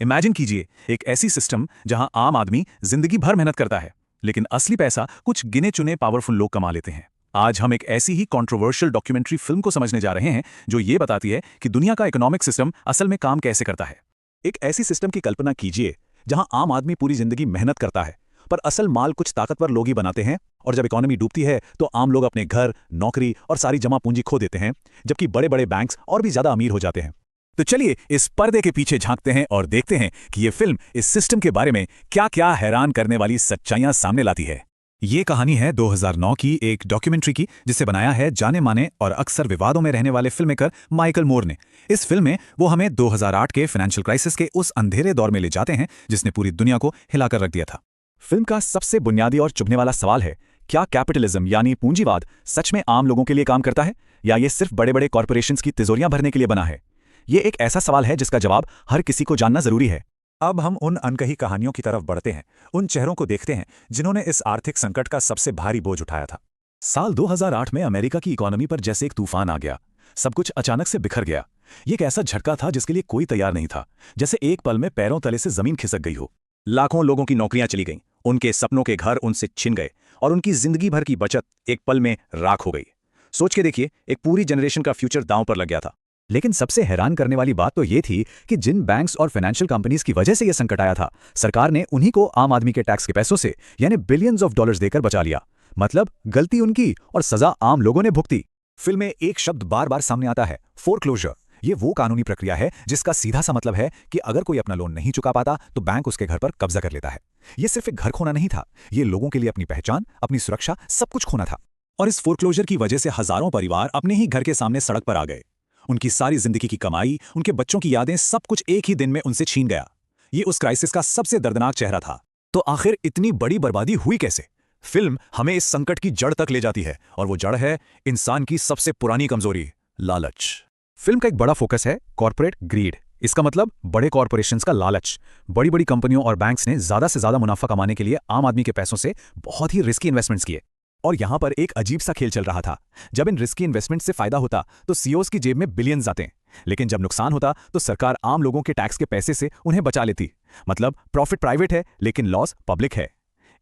Imagine कीजिए एक ऐसी सिस्टम जहां आम आदमी जिंदगी भर मेहनत करता है, लेकिन असली पैसा कुछ गिने चुने पावरफुल लोग कमा लेते हैं। आज हम एक ऐसी ही कंट्रोवर्शियल डॉक्यूमेंट्री फिल्म को समझने जा रहे हैं जो ये बताती है कि दुनिया का इकोनॉमिक सिस्टम असल में काम कैसे करता है। एक ऐसी सिस्टम की कल्पना कीजिए जहां आम आदमी पूरी जिंदगी मेहनत करता है, पर असल माल कुछ ताकतवर लोग ही बनाते हैं, और जब इकोनॉमी डूबती है तो आम लोग अपने घर, नौकरी और सारी जमा पूंजी खो देते हैं, जबकि बड़े बड़े बैंक्स और भी ज्यादा अमीर हो जाते हैं। तो चलिए इस पर्दे के पीछे झांकते हैं और देखते हैं कि ये फिल्म इस सिस्टम के बारे में क्या क्या हैरान करने वाली सच्चाइयां सामने लाती है। ये कहानी है 2009 की एक डॉक्यूमेंट्री की, जिसे बनाया है जाने माने और अक्सर विवादों में रहने वाले फिल्ममेकर माइकल मोर ने। इस फिल्म में वो हमें 2008 के फाइनेंशियल क्राइसिस के उस अंधेरे दौर में ले जाते हैं जिसने पूरी दुनिया को हिलाकर रख दिया था। फिल्म का सबसे बुनियादी और चुभने वाला सवाल है, क्या कैपिटलिज्म यानी पूंजीवाद सच में आम लोगों के लिए काम करता है, या ये सिर्फ बड़े बड़े कॉर्पोरेशंस की तिजोरियां भरने के लिए बना है? ये एक ऐसा सवाल है जिसका जवाब हर किसी को जानना जरूरी है। अब हम उन अनकही कहानियों की तरफ बढ़ते हैं, उन चेहरों को देखते हैं जिन्होंने इस आर्थिक संकट का सबसे भारी बोझ उठाया था। साल 2008 में अमेरिका की इकोनॉमी पर जैसे एक तूफान आ गया। सब कुछ अचानक से बिखर गया। ये एक ऐसा झटका था जिसके लिए कोई तैयार नहीं था, जैसे एक पल में पैरों तले से जमीन खिसक गई हो। लाखों लोगों की नौकरियां चली गईं, उनके सपनों के घर उनसे छिन गए, और उनकी जिंदगी भर की बचत एक पल में राख हो गई। सोच के देखिए, एक पूरी जनरेशन का फ्यूचर दांव पर लग गया था। लेकिन सबसे हैरान करने वाली बात तो ये थी कि जिन बैंक्स और फाइनेंशियल कंपनीज की वजह से यह संकट आया था, सरकार ने उन्हीं को आम आदमी के टैक्स के पैसों से, यानी बिलियंस ऑफ डॉलर्स देकर बचा लिया। मतलब गलती उनकी और सजा आम लोगों ने भुगती। फिल्म में एक शब्द बार बार सामने आता है, फोरक्लोजर। ये वो कानूनी प्रक्रिया है जिसका सीधा सा मतलब है कि अगर कोई अपना लोन नहीं चुका पाता तो बैंक उसके घर पर कब्जा कर लेता है। ये सिर्फ एक घर खोना नहीं था, ये लोगों के लिए अपनी पहचान, अपनी सुरक्षा, सब कुछ खोना था। और इस फोरक्लोजर की वजह से हजारों परिवार अपने ही घर के सामने सड़क पर आ गए। उनकी सारी जिंदगी की कमाई, उनके बच्चों की यादें, सब कुछ एक ही दिन में उनसे छीन गया। ये उस क्राइसिस का सबसे दर्दनाक चेहरा था। तो आखिर इतनी बड़ी बर्बादी हुई कैसे? फिल्म हमें इस संकट की जड़ तक ले जाती है, और वो जड़ है इंसान की सबसे पुरानी कमजोरी, लालच। फिल्म का एक बड़ा फोकस है कॉर्पोरेट ग्रीड। इसका मतलब बड़े कॉर्पोरेशंस का लालच। बड़ी बड़ी कंपनियों और बैंक्स ने ज्यादा से ज्यादा मुनाफा कमाने के लिए आम आदमी के पैसों से बहुत ही रिस्की इन्वेस्टमेंट्स किए। और यहां पर एक अजीब सा खेल चल रहा था। जब इन रिस्की इन्वेस्टमेंट से फायदा होता तो सीईओज की जेब में बिलियंस आते, लेकिन जब नुकसान होता तो सरकार आम लोगों के टैक्स के पैसे से उन्हें बचा लेती। मतलब प्रॉफिट प्राइवेट है लेकिन लॉस पब्लिक है।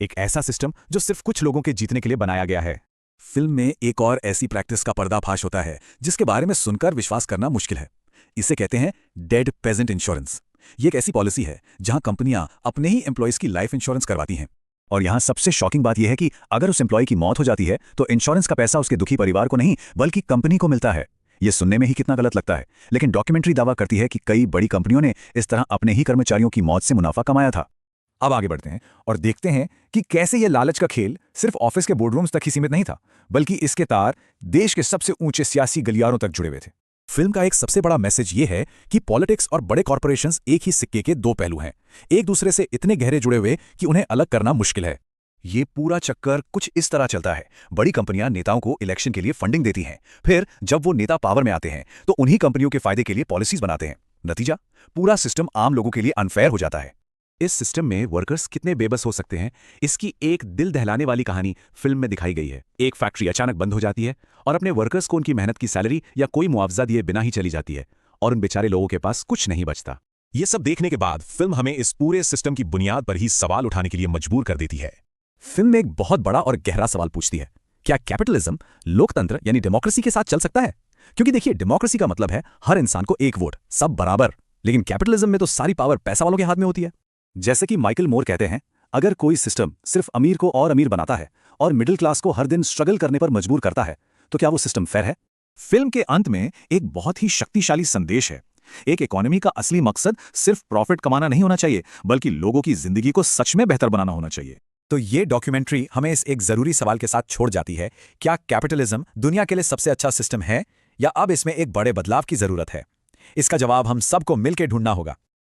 एक ऐसा सिस्टम जो सिर्फ कुछ लोगों के जीतने के लिए बनाया गया है। फिल्म में एक और ऐसी प्रैक्टिस का पर्दाफाश होता है जिसके बारे में सुनकर विश्वास करना मुश्किल है। इसे कहते हैं डेड पेजेंट इंश्योरेंस। ये एक ऐसी पॉलिसी है जहां कंपनियां अपने ही एम्प्लॉयज की लाइफ इंश्योरेंस करवाती हैं। और यहां सबसे शॉकिंग बात यह है कि अगर उस एम्प्लॉय की मौत हो जाती है तो इंश्योरेंस का पैसा उसके दुखी परिवार को नहीं बल्कि कंपनी को मिलता है। यह सुनने में ही कितना गलत लगता है, लेकिन डॉक्यूमेंट्री दावा करती है कि कई बड़ी कंपनियों ने इस तरह अपने ही कर्मचारियों की मौत से मुनाफा कमाया था। अब आगे बढ़ते हैं और देखते हैं कि कैसे यह लालच का खेल सिर्फ ऑफिस के बोर्डरूम्स तक ही सीमित नहीं था, बल्कि इसके तार देश के सबसे ऊंचे सियासी गलियारों तक जुड़े हुए थे। फिल्म का एक सबसे बड़ा मैसेज यह है कि पॉलिटिक्स और बड़े कॉर्पोरेशंस एक ही सिक्के के दो पहलू हैं, एक दूसरे से इतने गहरे जुड़े हुए कि उन्हें अलग करना मुश्किल है। ये पूरा चक्कर कुछ इस तरह चलता है। बड़ी कंपनियां नेताओं को इलेक्शन के लिए फंडिंग देती हैं, फिर जब वो नेता पावर में आते हैं तो उन्हीं कंपनियों के फायदे के लिए पॉलिसीज बनाते हैं। नतीजा, पूरा सिस्टम आम लोगों के लिए अनफेयर हो जाता है। इस सिस्टम में वर्कर्स कितने बेबस हो सकते हैं, इसकी एक दिल दहलाने वाली कहानी फिल्म में दिखाई गई है। एक फैक्ट्री अचानक बंद हो जाती है और अपने वर्कर्स को उनकी मेहनत की सैलरी या कोई मुआवजा दिए बिना ही चली जाती है, और उन बेचारे लोगों के पास कुछ नहीं बचता। ये सब देखने के बाद फिल्म हमें इस पूरे सिस्टम की बुनियाद पर ही सवाल उठाने के लिए मजबूर कर देती है। फिल्म में एक बहुत बड़ा और गहरा सवाल पूछती है, क्या कैपिटलिज्म लोकतंत्र यानी डेमोक्रेसी के साथ चल सकता है? क्योंकि देखिए, डेमोक्रेसी का मतलब है हर इंसान को एक वोट, सब बराबर। लेकिन कैपिटलिज्म में तो सारी पावर पैसा वालों के हाथ में होती है। जैसे कि माइकल मोर कहते हैं, अगर कोई सिस्टम सिर्फ अमीर को और अमीर बनाता है और मिडिल क्लास को हर दिन स्ट्रगल करने पर मजबूर करता है, तो क्या वो सिस्टम फेयर है? फिल्म के अंत में एक बहुत ही शक्तिशाली संदेश है। एक इकोनॉमी का असली मकसद सिर्फ प्रॉफिट कमाना नहीं होना चाहिए, बल्कि लोगों की जिंदगी को सच में बेहतर बनाना होना चाहिए। तो ये डॉक्यूमेंट्री हमें इस एक जरूरी सवाल के साथ छोड़ जाती है, क्या कैपिटलिज्म दुनिया के लिए सबसे अच्छा सिस्टम है, या अब इसमें एक बड़े बदलाव की जरूरत है? इसका जवाब हम सबको मिलकर ढूंढना होगा।